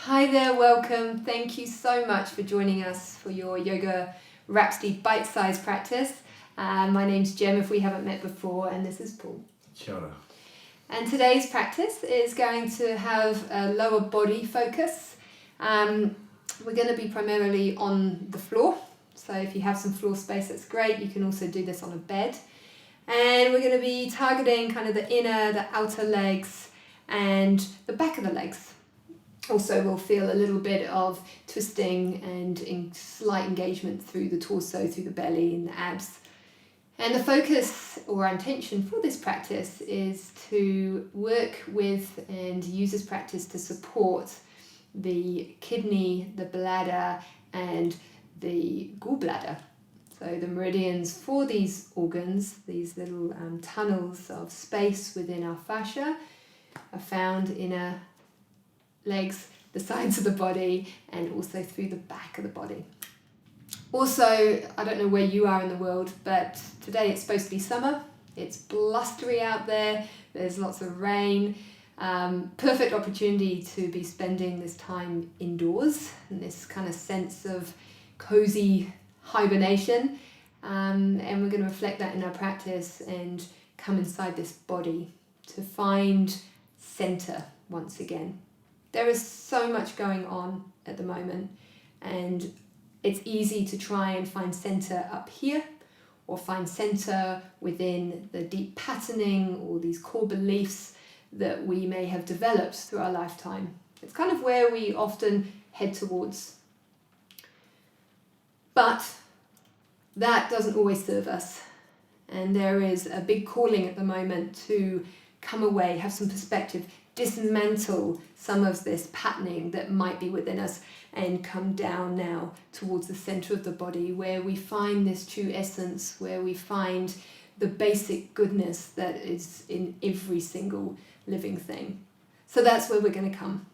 Hi there, welcome. Thank you so much for joining us for your Yoga Rhapsody bite-sized practice. My name's Jem if we haven't met before, and this is Paul. Kia ora. And today's practice is going to have a lower body focus. We're going to be primarily on the floor. So if you have some floor space, that's great. You can also do this on a bed. And we're going to be targeting kind of the inner, the outer legs and the back of the legs. Also, we'll feel a little bit of twisting and slight engagement through the torso, through the belly and the abs. And the focus or intention for this practice is to work with and use this practice to support the kidney, the bladder and the gallbladder. So the meridians for these organs, these little tunnels of space within our fascia, are found in our legs, the sides of the body, and also through the back of the body. Also, I don't know where you are in the world, but today it's supposed to be summer. It's blustery out there. There's lots of rain. Perfect opportunity to be spending this time indoors in this kind of sense of cozy hibernation. And we're going to reflect that in our practice and come inside this body to find center once again. There is so much going on at the moment, and it's easy to try and find center up here or find center within the deep patterning or these core beliefs that we may have developed through our lifetime. It's kind of where we often head towards. But that doesn't always serve us. And there is a big calling at the moment to come away, have some perspective, dismantle some of this patterning that might be within us and come down now towards the center of the body where we find this true essence, where we find the basic goodness that is in every single living thing. So that's where we're going to come.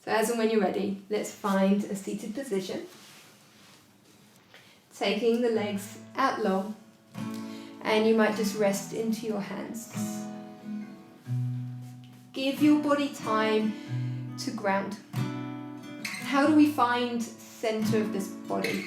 So as and when you're ready, let's find a seated position. Taking the legs out long, and you might just rest into your hands. Give your body time to ground. How do we find center of this body?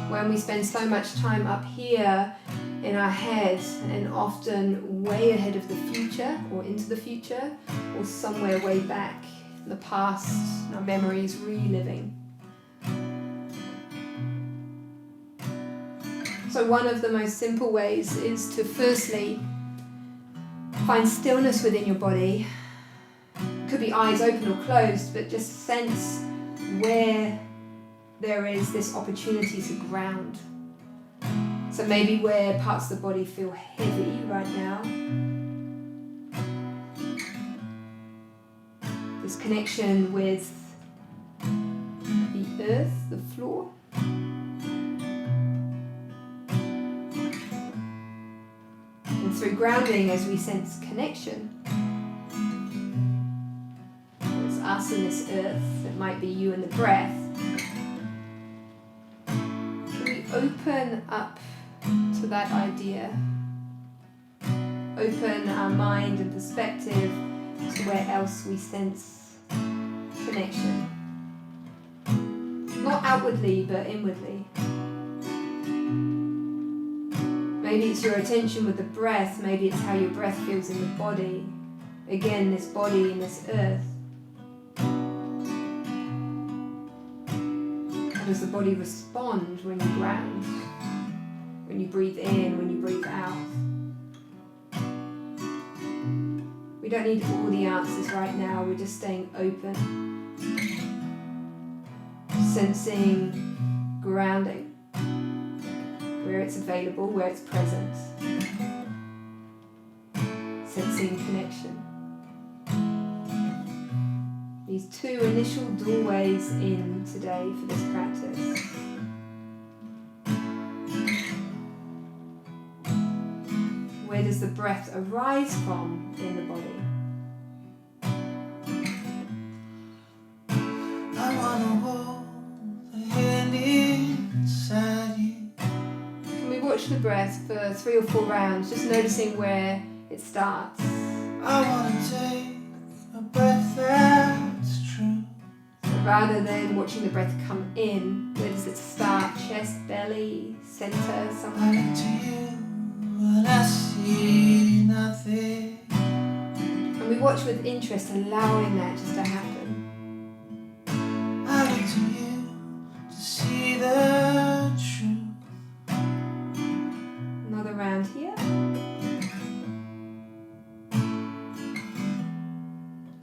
When we spend so much time up here in our head and often way ahead of the future or into the future or somewhere way back in the past, our memories reliving. So one of the most simple ways is to firstly find stillness within your body. Could be eyes open or closed, but just sense where there is this opportunity to ground. So maybe where parts of the body feel heavy right now. This connection with the earth, the floor. Through grounding, as we sense connection, it's us and this earth, it might be you and the breath. Can we open up to that idea? Open our mind and perspective to where else we sense connection. Not outwardly, but inwardly. Maybe it's your attention with the breath, maybe it's how your breath feels in the body. Again, this body and this earth. How does the body respond when you ground? When you breathe in, when you breathe out? We don't need all the answers right now, we're just staying open. Sensing grounding. Where it's available, where it's present. Sensing connection. These two initial doorways in today for this practice. Where does the breath arise from in the body? I wanna hold the hand inside you. Watch the breath for 3 or 4 rounds, just noticing where it starts. I wanna take a breath out rather than watching the breath come in. Where does it start? Chest, belly, center, I somewhere? look to you and I see nothing. And we watch with interest, allowing that just to happen. I look to you to see the truth. Another round here.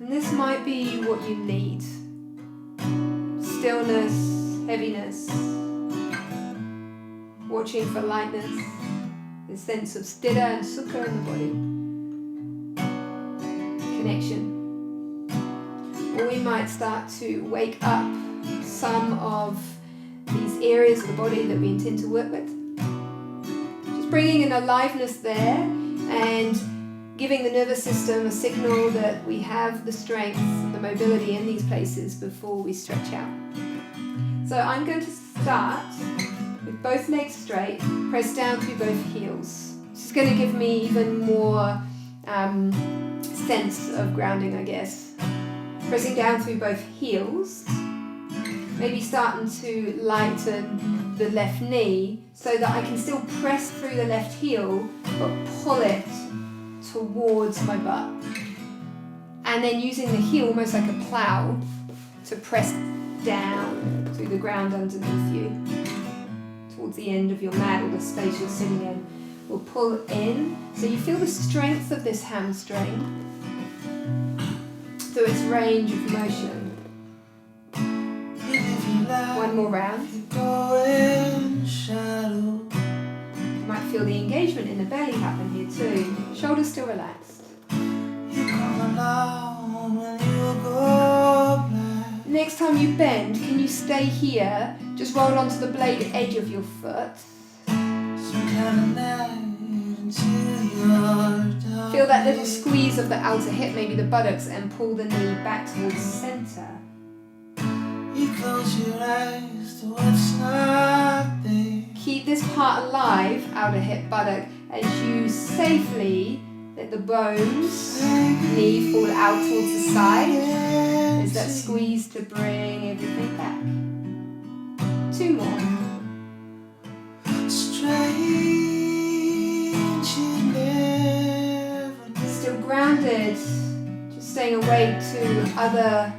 And this might be what you need. Stillness, heaviness, watching for lightness, the sense of stira and sukha in the body. Connection. Or we might start to wake up some of these areas of the body that we intend to work with. Just bringing an aliveness there and giving the nervous system a signal that we have the strength and the mobility in these places before we stretch out. So I'm going to start with both legs straight, press down through both heels. This is going to give me even more sense of grounding, I guess. Pressing down through both heels, maybe starting to lighten the left knee so that I can still press through the left heel but pull it towards my butt. And then using the heel almost like a plow to press down through the ground underneath you towards the end of your mat or the space you're sitting in. We'll pull in so you feel the strength of this hamstring through its range of motion. One more round. You might feel the engagement in the belly happen here too. Shoulders still relaxed. Next time you bend, can you stay here? Just roll onto the blade edge of your foot. Feel that little squeeze of the outer hip, maybe the buttocks, and pull the knee back towards the center. You close your eyes to what's not there. Keep this part alive, outer hip, buttock, as you safely let the bones, knee fall out towards the side. There's that squeeze to bring everything back. Two more. Still grounded, just staying awake to other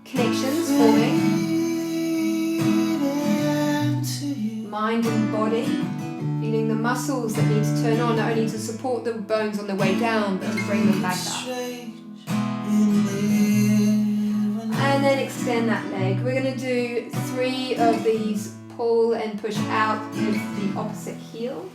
connections forming. Mind and body, feeling the muscles that need to turn on, not only to support the bones on the way down, but to bring them back up. And then extend that leg. We're going to do 3 of these pull and push out with the opposite heel.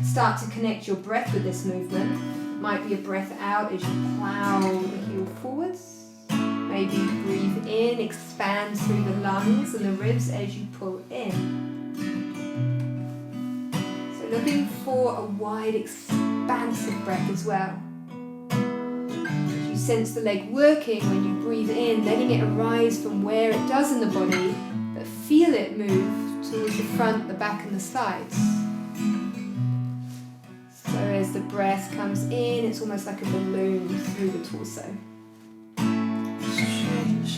Start to connect your breath with this movement. Might be a breath out as you plow the heel forwards. Maybe breathe in, expand through the lungs and the ribs as you pull in. So looking for a wide, expansive breath as well. As you sense the leg working when you breathe in, letting it arise from where it does in the body, but feel it move towards the front, the back and the sides. So as the breath comes in, it's almost like a balloon through the torso.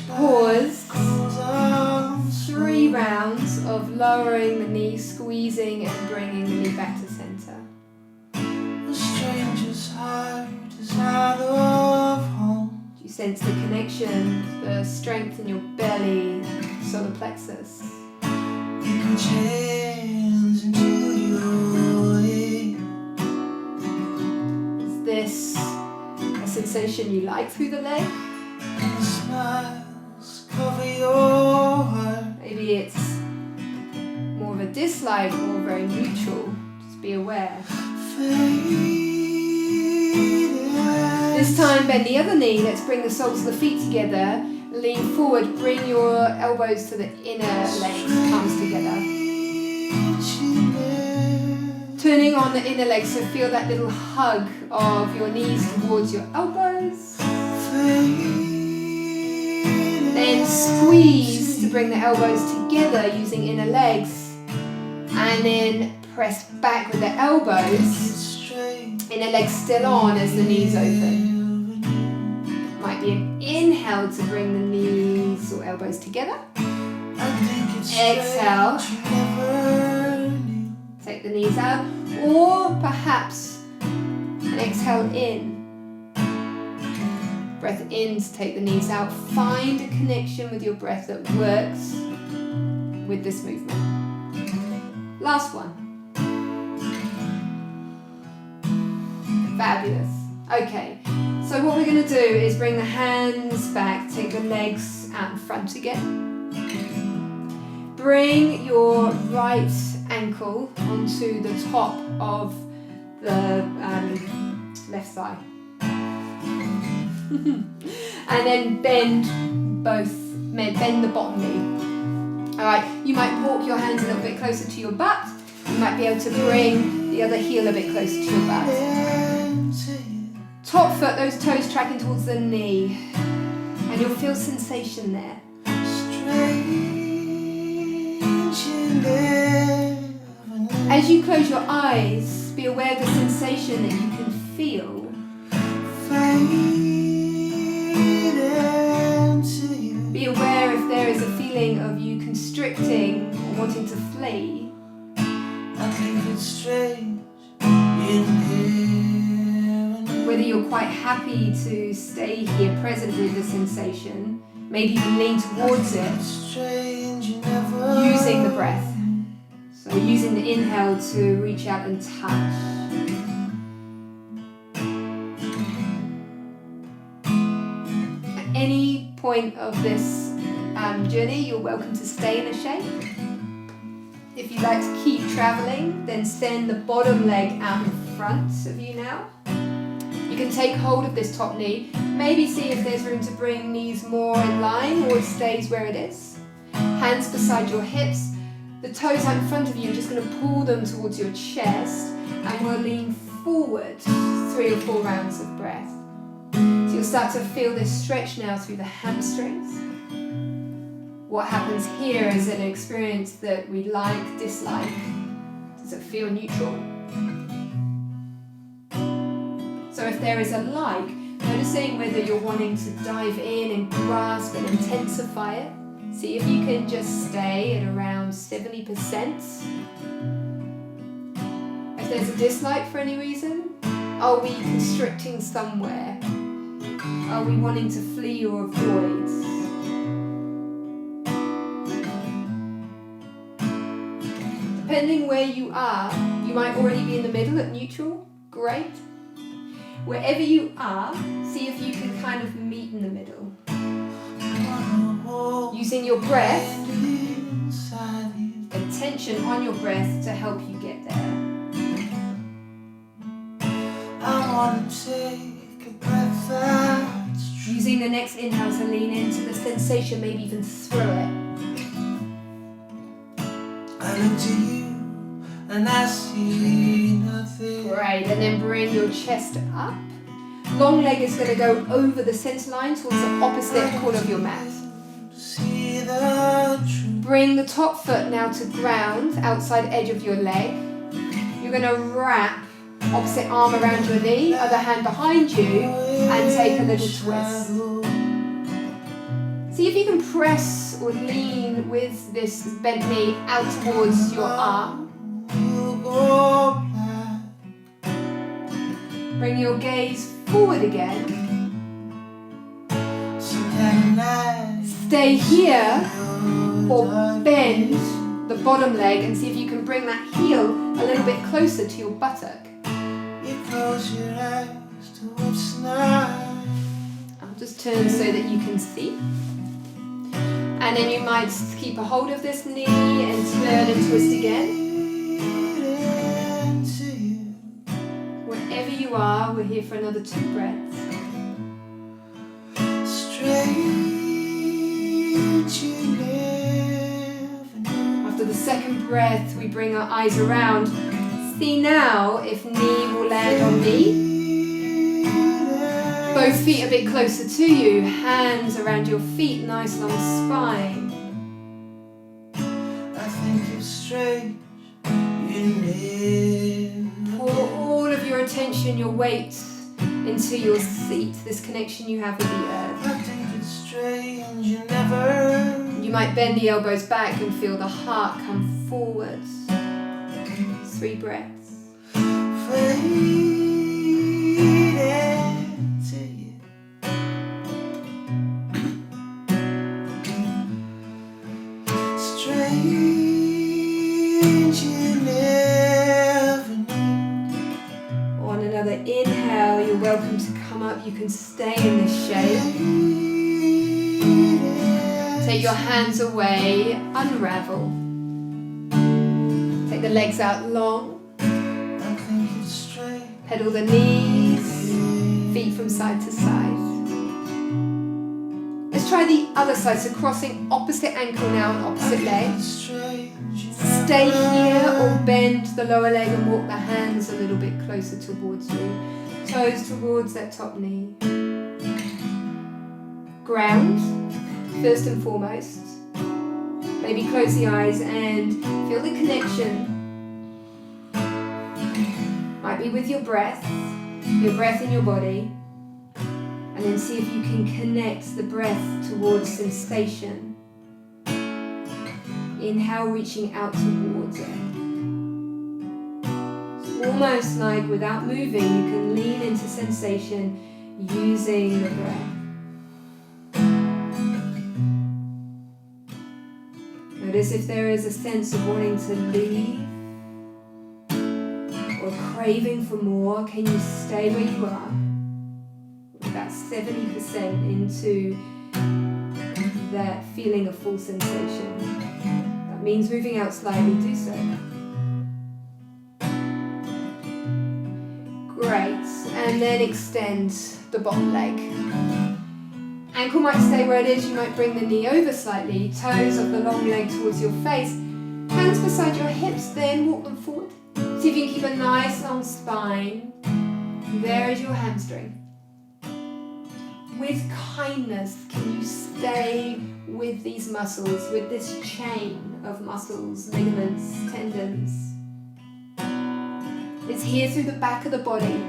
Pause. 3 rounds of lowering the knee, squeezing and bringing the knee back to center. A stranger's heart is out of home. Do you sense the connection, the strength in your belly, solar plexus? You put your hands into your head. Is this a sensation you like through the leg? And the smiles cover your heart. Maybe it's more of a dislike or very neutral. Just be aware. This time bend the other knee. Let's bring the soles of the feet together. Lean forward. Bring your elbows to the inner legs. Palms together. Turning on the inner legs, so feel that little hug of your knees towards your elbows. Then squeeze to bring the elbows together using inner legs. And then press back with the elbows. Inner legs still on as the knees open. Might be an inhale to bring the knees knees or elbows together. I think it's Exhale. strange you never knew. Take the knees out, or perhaps an exhale in. Breath in to take the knees out. Find a connection with your breath that works with this movement. Last one. Fabulous. Okay, so what we're going to do is bring the hands back, take the legs out in front again. Bring your right ankle onto the top of the left thigh. And then bend the bottom knee. Alright, you might walk your hands a little bit closer to your butt. You might be able to bring the other heel a bit closer to your butt. Top foot, those toes tracking towards the knee. And you'll feel sensation there. As you close your eyes, be aware of the sensation that you can feel. Be aware if there is a feeling of you constricting or wanting to flee. I think it's strange in here. Whether you're quite happy to stay here present with the sensation, maybe even lean towards it, using the breath. So using the inhale to reach out and touch. At any point of this journey, you're welcome to stay in a shape. If you'd like to keep traveling, then send the bottom leg out in front of you now. You can take hold of this top knee, maybe see if there's room to bring knees more in line or it stays where it is. Hands beside your hips, the toes out in front of you, you're just going to pull them towards your chest and we'll lean forward 3 or 4 rounds of breath. So you'll start to feel this stretch now through the hamstrings. What happens here is an experience that we like, dislike. Does it feel neutral? So if there is a like, noticing whether you're wanting to dive in and grasp and intensify it. See if you can just stay at around 70%. If there's a dislike for any reason, are we constricting somewhere? Are we wanting to flee or avoid? Depending where you are, you might already be in the middle at neutral. Great. Wherever you are, see if you can kind of meet in the middle. Using your breath, attention on your breath to help you get there. I want to take a breath out. Using the next inhale to lean into the sensation, maybe even through it. I look to you and I see nothing. Great, and then bring your chest up. Long leg is going to go over the center line towards the opposite corner of your mat. Bring the top foot now to ground, outside edge of your leg. You're going to wrap opposite arm around your knee, other hand behind you, and take a little twist. See if you can press or lean with this bent knee out towards your arm. Bring your gaze forward again. Stay here or bend the bottom leg and see if you can bring that heel a little bit closer to your buttock. You close your eyes to what's not. I'll just turn so that you can see. And then you might keep a hold of this knee and turn and twist again. Wherever you are, we're here for another 2 breaths. After the second breath, we bring our eyes around. See now if knee will land on knee. Both feet a bit closer to you. Hands around your feet, nice long spine. I think it's strange in Pour all of your attention, your weight into your seat, this connection you have with the earth. I think it's strange. strange, you never. You might bend the elbows back and feel the heart come forward. 3 breaths. Faded to you. Strange, you never knew. On another inhale, you're welcome to come up. You can stay in this shape. Take your hands away, unravel. Take the legs out long. Pedal the knees, feet from side to side. Let's try the other side, so crossing opposite ankle now and opposite leg. Stay here or bend the lower leg and walk the hands a little bit closer towards you. Toes towards that top knee. Ground, first and foremost. Maybe close the eyes and feel the connection. Might be with your breath in your body. And then see if you can connect the breath towards sensation. Inhale, reaching out towards it. It's almost like without moving, you can lean into sensation using the breath. Notice if there is a sense of wanting to leave or craving for more, can you stay where you are? About 70% into that feeling of full sensation. That means moving out slightly, do so. Great, and then extend the bottom leg. Ankle might stay where it is, you might bring the knee over slightly, toes of the long leg towards your face, hands beside your hips, then walk them forward. See if you can keep a nice long spine. There is your hamstring. With kindness, can you stay with these muscles, with this chain of muscles, ligaments, tendons? It's here through the back of the body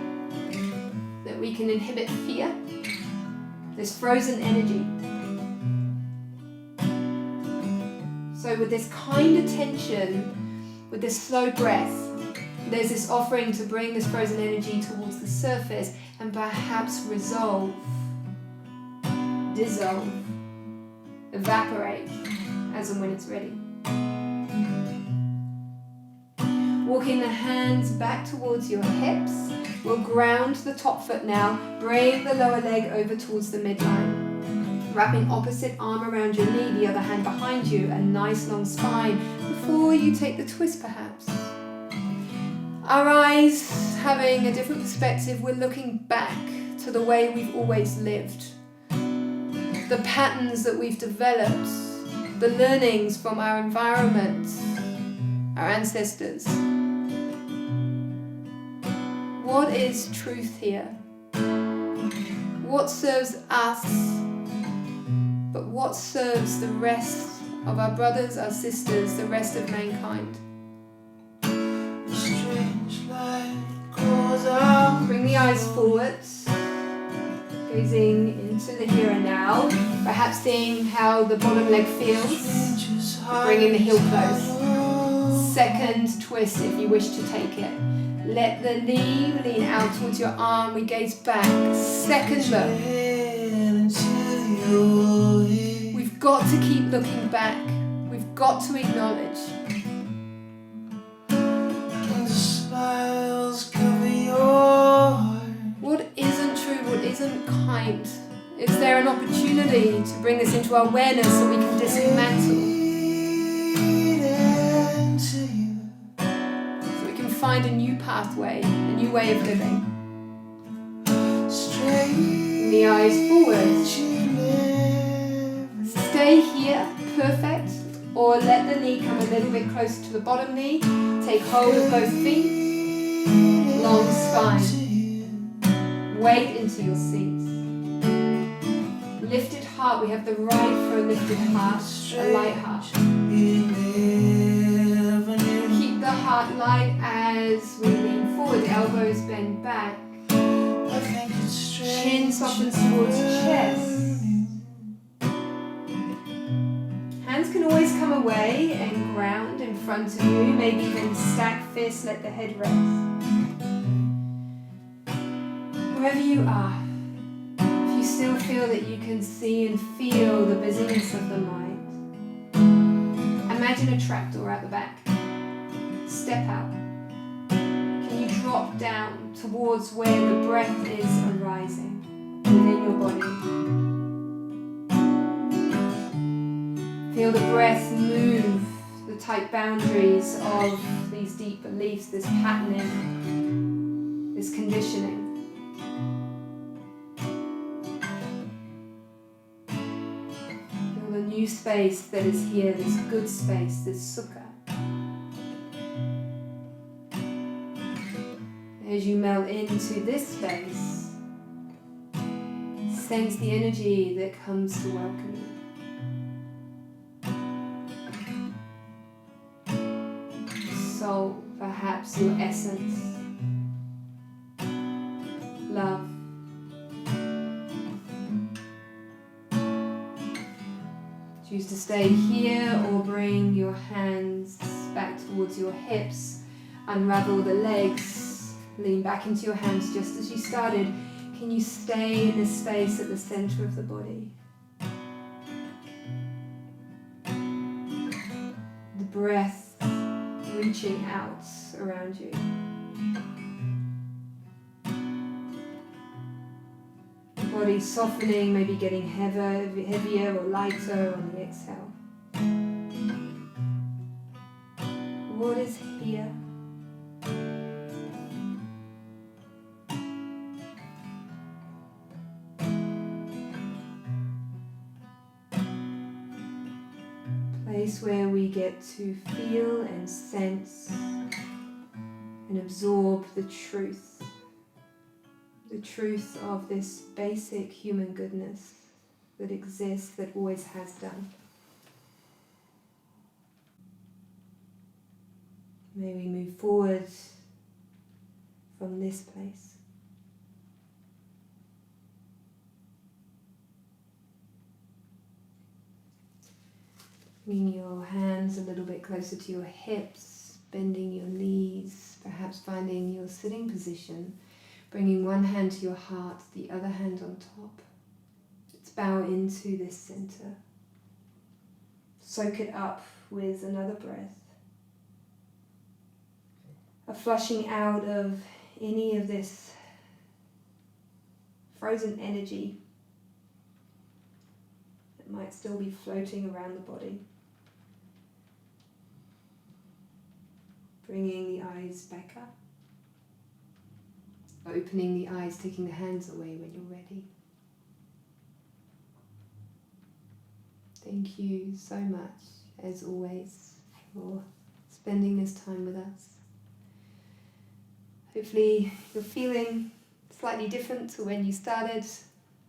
that we can inhibit fear, this frozen energy. So with this kind attention, with this slow breath, there's this offering to bring this frozen energy towards the surface and perhaps resolve, dissolve, evaporate as and when it's ready. Walking the hands back towards your hips. We'll ground the top foot now. Bring the lower leg over towards the midline. Wrapping opposite arm around your knee, the other hand behind you, a nice long spine before you take the twist perhaps. Our eyes having a different perspective, we're looking back to the way we've always lived. The patterns that we've developed, the learnings from our environment, our ancestors. What is truth here? What serves us, but what serves the rest of our brothers, our sisters, the rest of mankind? Bring the eyes forwards, gazing into the here and now, perhaps seeing how the bottom leg feels, bringing the heel close. Second twist if you wish to take it. Let the knee lean out towards your arm, we gaze back. Second look. We've got to keep looking back. We've got to acknowledge. What isn't true, what isn't kind? Is there an opportunity to bring this into our awareness so we can dismantle? So we can find a new pathway, a new way of living. Bring the eyes forward. Stay here, perfect. Or let the knee come a little bit closer to the bottom knee. Take hold of both feet. Long spine. Weight into your seats. Lifted heart. We have the right for a lifted heart, a light heart. Keep the heart light as we lean forward. Elbows bend back. Chin softens towards chest. front of you, maybe even stack fists, let the head rest. Wherever you are, if you still feel that you can see and feel the busyness of the mind, imagine a trapdoor at the back. Step out. Can you drop down towards where the breath is arising within your body? Feel the breath move the tight boundaries of these deep beliefs, this patterning, this conditioning. Feel the new space that is here, this good space, this sukha. As you melt into this space, sense the energy that comes to welcome you. Soul, perhaps your essence, love. Choose to stay here or bring your hands back towards your hips, unravel the legs, lean back into your hands just as you started. Can you stay in this space at the center of the body? The breath reaching out around you. The body softening, maybe getting heavier or lighter on the exhale. What is here? Place where we get to feel and sense and absorb the truth of this basic human goodness that exists, that always has done. May we move forward from this place. Bringing your hands a little bit closer to your hips, bending your knees, perhaps finding your sitting position, bringing one hand to your heart, the other hand on top. Let's bow into this center. Soak it up with another breath. A flushing out of any of this frozen energy that might still be floating around the body. Bringing the eyes back up. Opening the eyes, taking the hands away when you're ready. Thank you so much, as always, for spending this time with us. Hopefully you're feeling slightly different to when you started,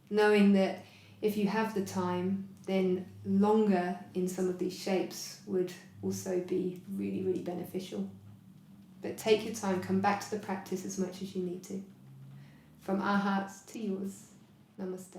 knowing that if you have the time, then longer in some of these shapes would also be really, really beneficial. But take your time, come back to the practice as much as you need to. From our hearts to yours, namaste.